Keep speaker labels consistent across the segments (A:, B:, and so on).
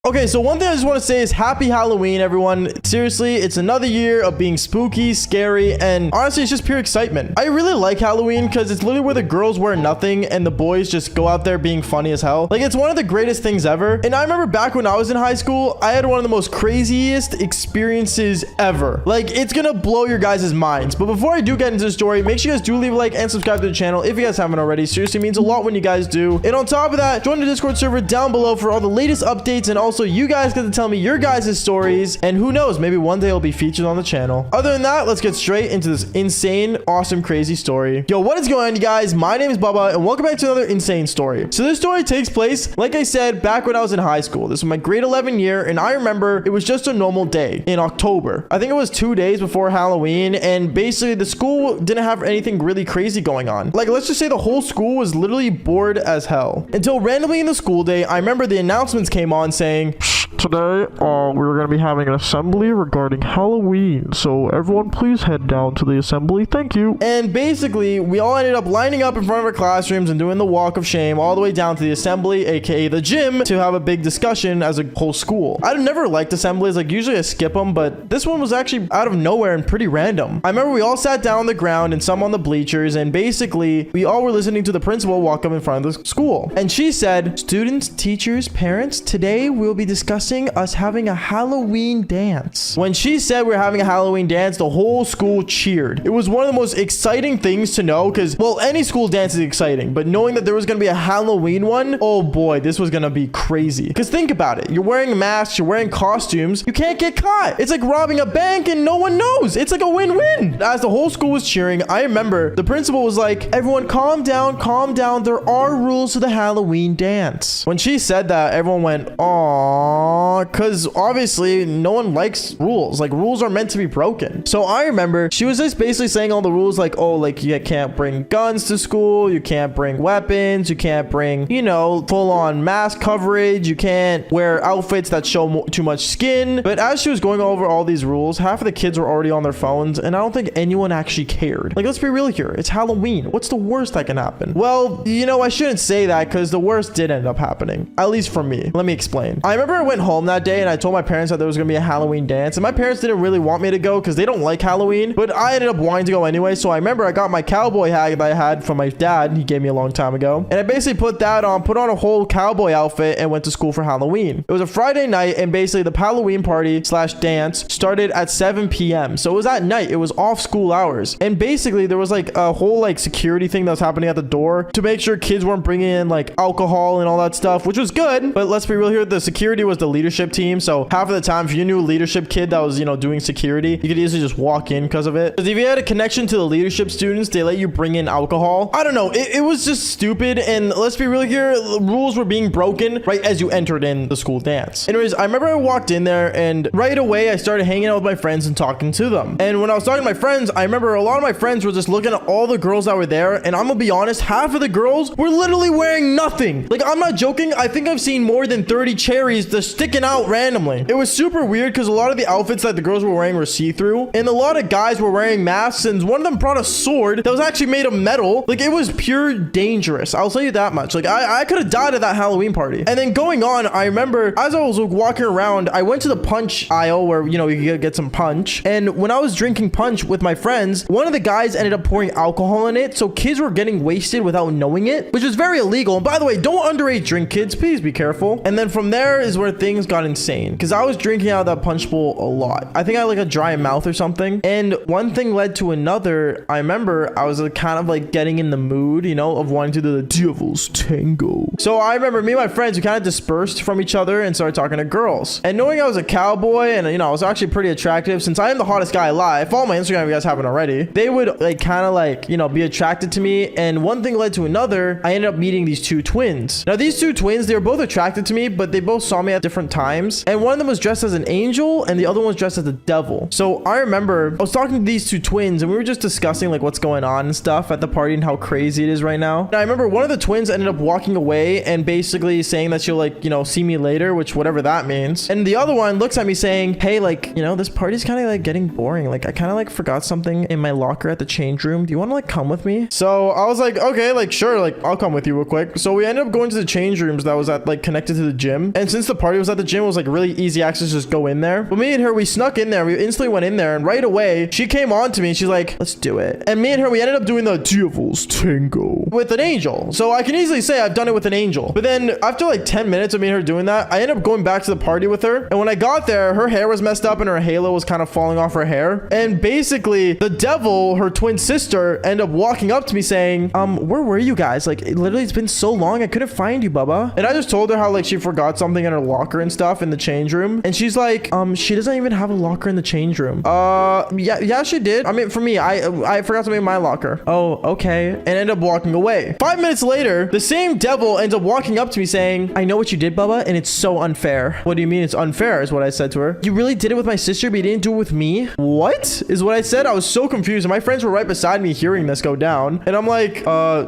A: Okay, so one thing I just want to say is happy Halloween, everyone. Seriously, it's another year of being spooky, scary, and honestly, it's just pure excitement. I really like Halloween because it's literally where the girls wear nothing and the boys just go out there being funny as hell. Like, it's one of the greatest things ever. And I remember back when I was in high school, I had one of the most craziest experiences ever. Like, it's gonna blow your guys' minds. But before I do get into the story, make sure you guys do leave a like and subscribe to the channel if you guys haven't already. Seriously, means a lot when you guys do. And on top of that, join the Discord server down below for all the latest updates, and also you guys get to tell me your guys' stories, and who knows, maybe one day it'll be featured on the channel. Other than that, let's get straight into this insane, awesome, crazy story. Yo, what is going on, you guys? My name is Bubba, and welcome back to another insane story. So this story takes place, like I said, back when I was in high school. This was my grade 11 year, and I remember it was just a normal day in October. I think it was 2 days before Halloween, and basically the school didn't have anything really crazy going on. Like, let's just say the whole school was literally bored as hell. Until randomly in the school day, I remember the announcements came on saying, today, we're going to be having an assembly regarding Halloween. So everyone please head down to the assembly. Thank you. And basically, we all ended up lining up in front of our classrooms and doing the walk of shame all the way down to the assembly, aka the gym, to have a big discussion as a whole school. I've never liked assemblies. Like, usually I skip them, but this one was actually out of nowhere and pretty random. I remember we all sat down on the ground and some on the bleachers, and basically we all were listening to the principal walk up in front of the school. And she said, students, teachers, parents, today we'll be discussing us having a Halloween dance. When she said we're having a Halloween dance, the whole school cheered. It was one of the most exciting things to know because, well, any school dance is exciting, but knowing that there was going to be a Halloween one, oh boy, this was going to be crazy. Because think about it. You're wearing masks, you're wearing costumes, you can't get caught. It's like robbing a bank and no one knows. It's like a win-win. As the whole school was cheering, I remember the principal was like, everyone calm down, calm down. There are rules to the Halloween dance. When she said that, everyone went, aww. Because obviously no one likes rules. Like, rules are meant to be broken. So I remember she was just basically saying all the rules, like, oh, like, you can't bring guns to school, you can't bring weapons, you can't bring, you know, full-on mask coverage, you can't wear outfits that show too much skin. But as she was going over all these rules, half of the kids were already on their phones, and I don't think anyone actually cared. Like, let's be real here, it's Halloween. What's the worst that can happen? Well, you know, I shouldn't say that because the worst did end up happening, at least for me. Let me explain. I remember I went home that day and I told my parents that there was gonna be a Halloween dance, and my parents didn't really want me to go because they don't like Halloween, but I ended up wanting to go anyway. So I remember I got my cowboy hat that I had from my dad. He gave me a long time ago, and I basically put that on, put on a whole cowboy outfit, and went to school for Halloween. It was a Friday night, and basically the Halloween party slash dance started at 7 p.m. so it was at night. It was off school hours, and basically there was like a whole like security thing that was happening at the door to make sure kids weren't bringing in like alcohol and all that stuff, which was good. But let's be real here, the security was the leadership team. So half of the time, if you knew a leadership kid that was, you know, doing security, you could easily just walk in because of it. Because if you had a connection to the leadership students, they let you bring in alcohol. I don't know. It was just stupid. And let's be real here, the rules were being broken right as you entered in the school dance. Anyways, I remember I walked in there, and right away I started hanging out with my friends and talking to them. And when I was talking to my friends, I remember a lot of my friends were just looking at all the girls that were there. And I'm gonna be honest, half of the girls were literally wearing nothing. Like, I'm not joking. I think I've seen more than 30 cherries just sticking out randomly. It was super weird because a lot of the outfits that the girls were wearing were see-through, and a lot of guys were wearing masks, and one of them brought a sword that was actually made of metal. Like, it was pure dangerous. I'll tell you that much. Like, I could have died at that Halloween party. And then going on, I remember as I was walking around, I went to the punch aisle where, you know, you could get some punch. And when I was drinking punch with my friends, one of the guys ended up pouring alcohol in it, so kids were getting wasted without knowing it, which is very illegal. And by the way, don't underage drink, kids. Please be careful. And then from there is where things got insane, because I was drinking out of that punch bowl a lot. I think I had like a dry mouth or something, and one thing led to another. I remember I was kind of like getting in the mood, you know, of wanting to do the devil's tango. So I remember me and my friends, we kind of dispersed from each other and started talking to girls. And knowing I was a cowboy and, you know, I was actually pretty attractive, since I am the hottest guy alive, follow my Instagram if you guys haven't already, they would like kind of like, you know, be attracted to me. And one thing led to another. I ended up meeting these two twins. Now these two twins, they were both attracted to me, but they both saw me at different times, and one of them was dressed as an angel and the other one was dressed as a devil. So I remember I was talking to these two twins, and we were just discussing like what's going on and stuff at the party and how crazy it is right now. And I remember one of the twins ended up walking away and basically saying that she'll like, you know, see me later, which whatever that means. And the other one looks at me saying, hey, like, you know, this party's kind of like getting boring. Like, I kind of like forgot something in my locker at the change room. Do you want to like come with me? So I was like, okay, like sure, like I'll come with you real quick. So we ended up going to the change rooms that was at like connected to the gym. And since the party was at the gym was like really easy access to just go in there. But me and her, we snuck in there. We instantly went in there, and right away she came on to me and she's like, let's do it. And me and her, we ended up doing the Devil's Tango with an angel. So I can easily say I've done it with an angel. But then after like 10 minutes of me and her doing that, I ended up going back to the party with her. And when I got there, her hair was messed up and her halo was kind of falling off her hair. And basically the devil, her twin sister, ended up walking up to me saying, where were you guys? Like, literally, it's been so long. I couldn't find you, Bubba. And I just told her how like she forgot something in her locker and stuff in the change room. And she's like, she doesn't even have a locker in the change room. Yeah, she did. I mean, for me, I forgot something in my locker. Oh, okay. And ended up walking away. 5 minutes later, the same devil ends up walking up to me saying, I know what you did, Bubba, and it's so unfair. What do you mean it's unfair is what I said to her. You really did it with my sister, but you didn't do it with me? What is what I said? I was so confused. And my friends were right beside me hearing this go down. And I'm like,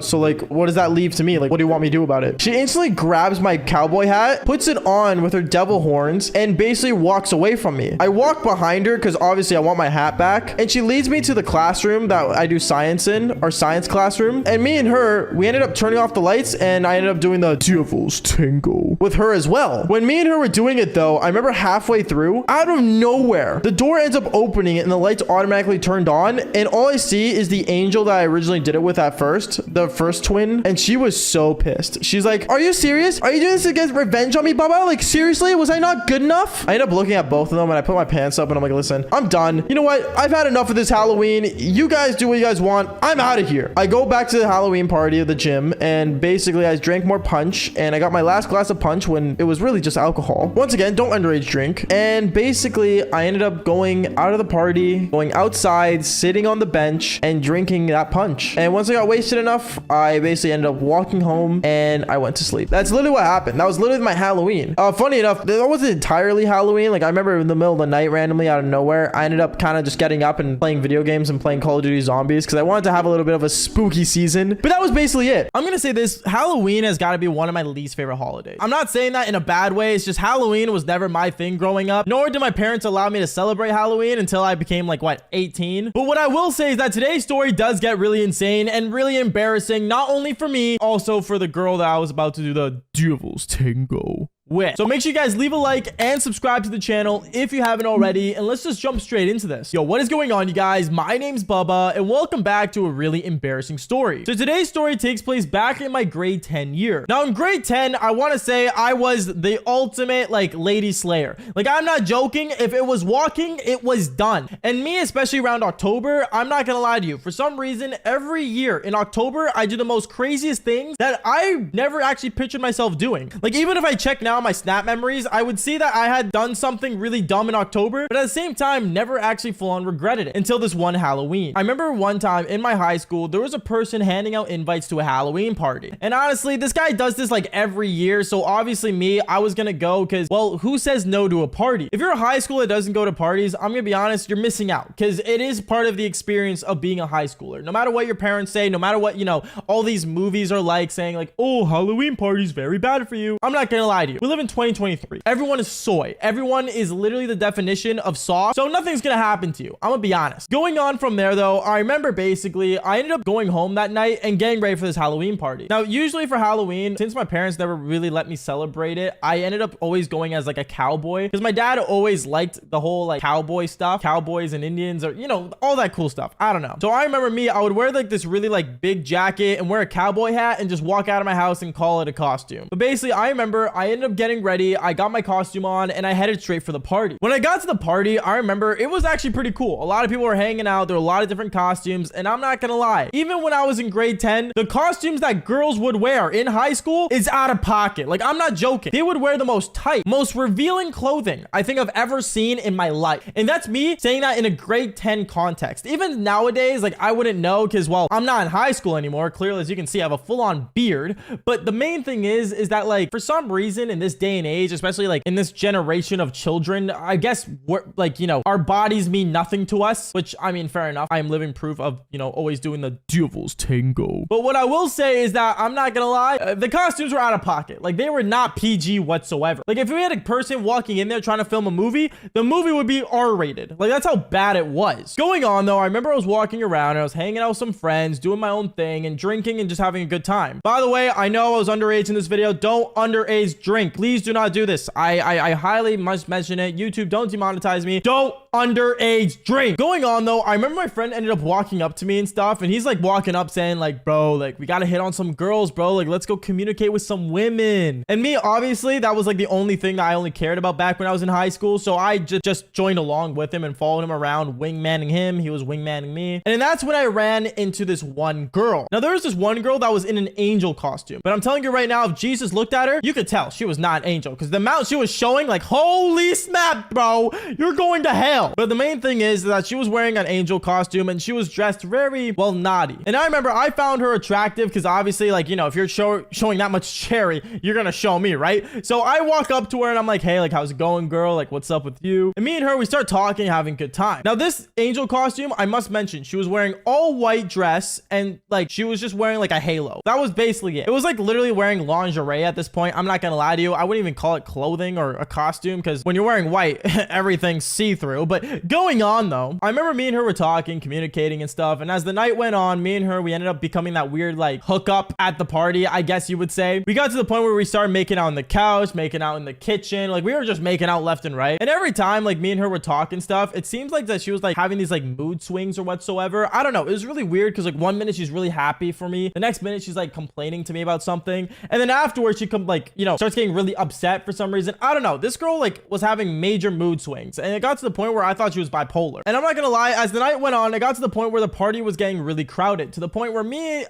A: so like, what does that leave to me? Like, what do you want me to do about it? She instantly grabs my cowboy hat, puts it on with her devil horns, and basically walks away from me. I walk behind her because obviously I want my hat back. And she leads me to the classroom that I do science in, our science classroom. And me and her, we ended up turning off the lights, and I ended up doing the Devil's Tango with her as well. When me and her were doing it though, I remember halfway through, out of nowhere, the door ends up opening and the lights automatically turned on. And all I see is the angel that I originally did it with at first, the first twin. And she was so pissed. She's like, are you serious? Are you doing this to get revenge on me, Bubba? Like, seriously? Was I not good enough? I ended up looking at both of them and I put my pants up and I'm like, listen, I'm done. You know what? I've had enough of this Halloween. You guys do what you guys want. I'm out of here. I go back to the Halloween party at the gym and basically I drank more punch and I got my last glass of punch when it was really just alcohol. Once again, don't underage drink. And basically I ended up going out of the party, going outside, sitting on the bench and drinking that punch. And once I got wasted enough, I basically ended up walking home and I went to sleep. That's literally what happened. That was literally my Halloween. Funny enough, that wasn't entirely Halloween. Like I remember in the middle of the night, randomly out of nowhere, I ended up kind of just getting up and playing video games and playing Call of Duty Zombies because I wanted to have a little bit of a spooky season. But that was basically it. I'm gonna say this, Halloween has got to be one of my least favorite holidays. I'm not saying that in a bad way. It's just Halloween was never my thing growing up, nor did my parents allow me to celebrate Halloween until I became like, what, 18? But what I will say is that today's story does get really insane and really embarrassing, not only for me, also for the girl that I was about to do the Devil's Tango with. So make sure you guys leave a like and subscribe to the channel if you haven't already, and let's just jump straight into this. Yo, what is going on, you guys? My name's Bubba and welcome back to a really embarrassing story. So today's story takes place back in my grade 10 year. Now in grade 10, I want to say I was the ultimate like lady slayer. Like I'm not joking. If it was walking, it was done. And me, especially around October, I'm not gonna lie to you, for some reason every year in October I do the most craziest things that I never actually pictured myself doing. Like even if I check now my snap memories, I would see that I had done something really dumb in October, but at the same time never actually full on regretted it until this one Halloween. I remember one time in my high school there was a person handing out invites to a Halloween party, and honestly this guy does this like every year, so obviously me, I was gonna go because, well, who says no to a party? If you're a high school that doesn't go to parties, I'm gonna be honest, you're missing out because it is part of the experience of being a high schooler. No matter what your parents say, no matter what, you know, all these movies are like saying like, oh, Halloween party's very bad for you. I'm not gonna lie to you, we live in 2023. Everyone is soy. Everyone is literally the definition of soft. So nothing's gonna happen to you. I'm gonna be honest. Going on from there though, I remember basically I ended up going home that night and getting ready for this Halloween party. Now, usually for Halloween, since my parents never really let me celebrate it, I ended up always going as like a cowboy because my dad always liked the whole like cowboy stuff, cowboys and Indians, or you know, all that cool stuff. I don't know. So I remember me, I would wear like this really like big jacket and wear a cowboy hat and just walk out of my house and call it a costume. But basically I remember I ended up getting ready, I got my costume on and I headed straight for the party. When I got to the party, I remember it was actually pretty cool. A lot of people were hanging out. There were a lot of different costumes, and I'm not gonna lie, even when I was in grade 10, the costumes that girls would wear in high school is out of pocket. Like I'm not joking. They would wear the most tight, most revealing clothing I think I've ever seen in my life. And that's me saying that in a grade 10 context. Even nowadays, like I wouldn't know because, well, I'm not in high school anymore. Clearly, as you can see, I have a full-on beard. But the main thing is that like for some reason in this day and age, especially like in this generation of children, I guess we're like, you know, our bodies mean nothing to us, which I mean, fair enough. I am living proof of, you know, always doing the Devil's Tango. But what I will say is that I'm not gonna lie, the costumes were out of pocket. Like they were not PG whatsoever. Like if we had a person walking in there trying to film a movie, the movie would be R-rated. Like that's how bad it was. Going on though, I remember I was walking around and I was hanging out with some friends, doing my own thing and drinking and just having a good time. By the way, I know I was underage in this video. Don't underage drink. drink. Please do not do this. I highly must mention it. YouTube, don't demonetize me. Don't underage drink. Going on though, I remember my friend ended up walking up to me and stuff, and he's like walking up saying like, bro, like we gotta hit on some girls, bro. Like let's go communicate with some women. And me, obviously, that was like the only thing that I only cared about back when I was in high school. So I just joined along with him and followed him around, wingmanning him. He was wingmanning me. And that's when I ran into this one girl. Now there was this one girl that was in an angel costume, but I'm telling you right now, if Jesus looked at her, you could tell she was not an angel, because the amount she was showing, like, holy snap, bro, you're going to hell. But the main thing is that she was wearing an angel costume and she was dressed very, well, naughty. And I remember I found her attractive because obviously, like, you know, if you're showing that much cherry, you're gonna show me, right? So I walk up to her and I'm like, hey, like, how's it going, girl? Like, what's up with you? And me and her, we start talking, having a good time. Now this angel costume, I must mention, she was wearing all white dress and like she was just wearing like a halo. That was basically it. It was like literally wearing lingerie at this point. I'm not gonna lie to you, I wouldn't even call it clothing or a costume, because when you're wearing white, everything's see-through. But going on though, I remember me and her were talking, communicating and stuff, and as the night went on, me and her, we ended up becoming that weird like hookup at the party, I guess you would say. We got to the point where we started making out on the couch, making out in the kitchen, like we were just making out left and right. And every time like me and her were talking stuff, it seems like that she was like having these like mood swings or whatsoever. I don't know, it was really weird, because like one minute she's really happy for me, the next minute she's like complaining to me about something, and then afterwards she like, you know, starts getting really upset for some reason. I don't know, this girl like was having major mood swings, and it got to the point where I thought she was bipolar. And I'm not gonna lie, as the night went on, it got to the point where the party was getting really crowded, to the point where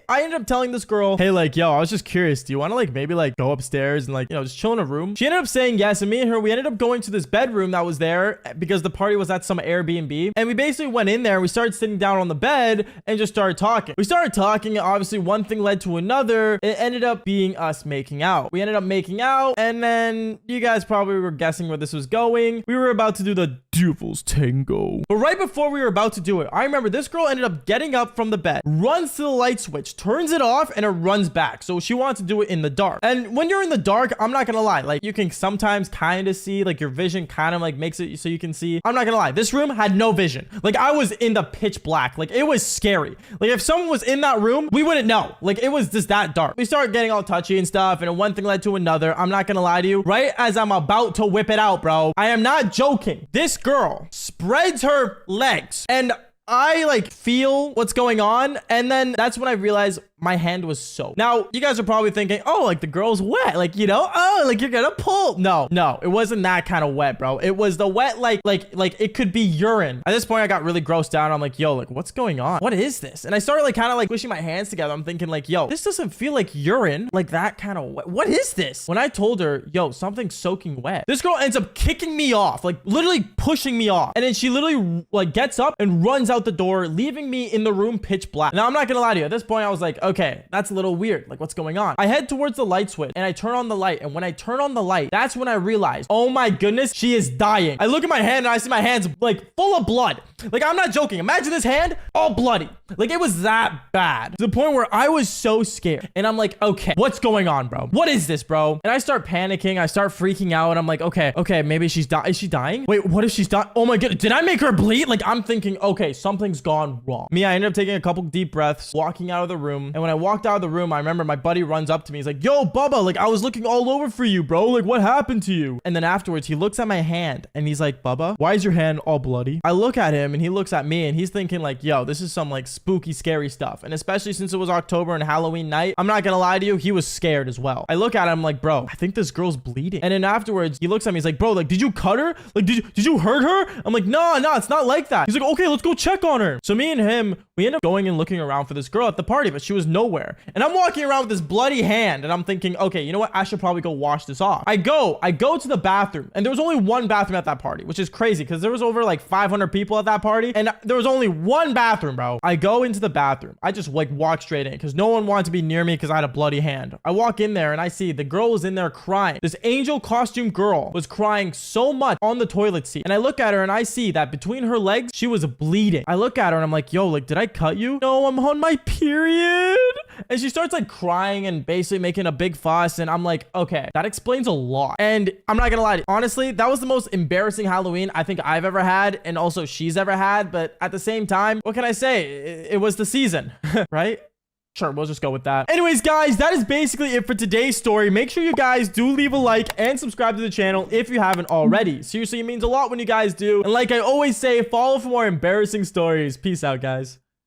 A: I ended up telling this girl, hey, like, yo, I was just curious, do you want to like maybe like go upstairs and like, you know, just chill in a room? She ended up saying yes, and me and her, we ended up going to this bedroom that was there because the party was at some Airbnb, and we basically went in there and we started sitting down on the bed and just started talking. We started talking, and obviously one thing led to another. It ended up being us making out. We ended up making out, and then you guys probably were guessing where this was going. We were about to do the devil's tango. But right before we were about to do it, I remember this girl ended up getting up from the bed, runs to the light switch, turns it off, and it runs back. So she wants to do it in the dark. And when you're in the dark, I'm not gonna lie, like you can sometimes kind of see, like your vision kind of like makes it so you can see. I'm not gonna lie, this room had no vision. Like I was in the pitch black. Like it was scary. Like if someone was in that room, we wouldn't know. Like it was just that dark. We started getting all touchy and stuff, and one thing led to another. I'm not gonna lie to you. Right as I'm about to whip it out, bro, I am not joking, this girl spreads her legs, and I like feel what's going on, and then that's when I realized my hand was soaked. Now, you guys are probably thinking, oh, like the girl's wet, like, you know, oh, like you're gonna pull. No, it wasn't that kind of wet, bro. It was the wet, like it could be urine. At this point, I got really grossed out. I'm like, yo, like what's going on? What is this? And I started like kind of like pushing my hands together. I'm thinking like, yo, this doesn't feel like urine, like that kind of wet. What is this? When I told her, yo, something's soaking wet, this girl ends up kicking me off, like literally pushing me off. And then she literally like gets up and runs out the door, leaving me in the room pitch black. Now, I'm not gonna lie to you. At this point, I was like, okay, that's a little weird. Like, what's going on? I head towards the light switch and I turn on the light. And when I turn on the light, that's when I realized, oh my goodness, she is dying. I look at my hand and I see my hands like full of blood. Like, I'm not joking. Imagine this hand all bloody. Like, it was that bad, to the point where I was so scared. And I'm like, okay, what's going on, bro? What is this, bro? And I start panicking. I start freaking out. And I'm like, okay, maybe she's dying. Is she dying? Wait, what if she's dying? Oh my god, did I make her bleed? Like, I'm thinking, okay, something's gone wrong. I ended up taking a couple deep breaths, walking out of the room. And when I walked out of the room, I remember my buddy runs up to me. He's like, yo, Bubba, like I was looking all over for you, bro. Like, what happened to you? And then afterwards, he looks at my hand and he's like, Bubba, why is your hand all bloody? I look at him and he looks at me and he's thinking like, yo, this is some like spooky, scary stuff. And especially since it was October and Halloween night, I'm not gonna lie to you, he was scared as well. I look at him like, bro, I think this girl's bleeding. And then afterwards, he looks at me. He's like, bro, like, did you cut her? Like, did you hurt her? I'm like, no, it's not like that. He's like, okay, let's go check on her. So me and him, we end up going and looking around for this girl at the party, but she was nowhere. And I'm walking around with this bloody hand and I'm thinking, okay, you know what? I should probably go wash this off. I go to the bathroom, and there was only one bathroom at that party, which is crazy because there was over like 500 people at that party and there was only one bathroom, bro. I go into the bathroom. I just like walk straight in because no one wanted to be near me because I had a bloody hand. I walk in there and I see the girl was in there crying. This angel costume girl was crying so much on the toilet seat. And I look at her and I see that between her legs, she was bleeding. I look at her and I'm like, yo, like, did I cut you? No, I'm on my period. And she starts like crying and basically making a big fuss. And I'm like, okay, that explains a lot. And I'm not gonna lie to you, honestly, that was the most embarrassing Halloween I think I've ever had, and also she's ever had. But at the same time, what can I say? It was the season, right? Sure, we'll just go with that. Anyways, guys, that is basically it for today's story. Make sure you guys do leave a like and subscribe to the channel if you haven't already. Seriously, it means a lot when you guys do. And like I always say, follow for more embarrassing stories. Peace out, guys.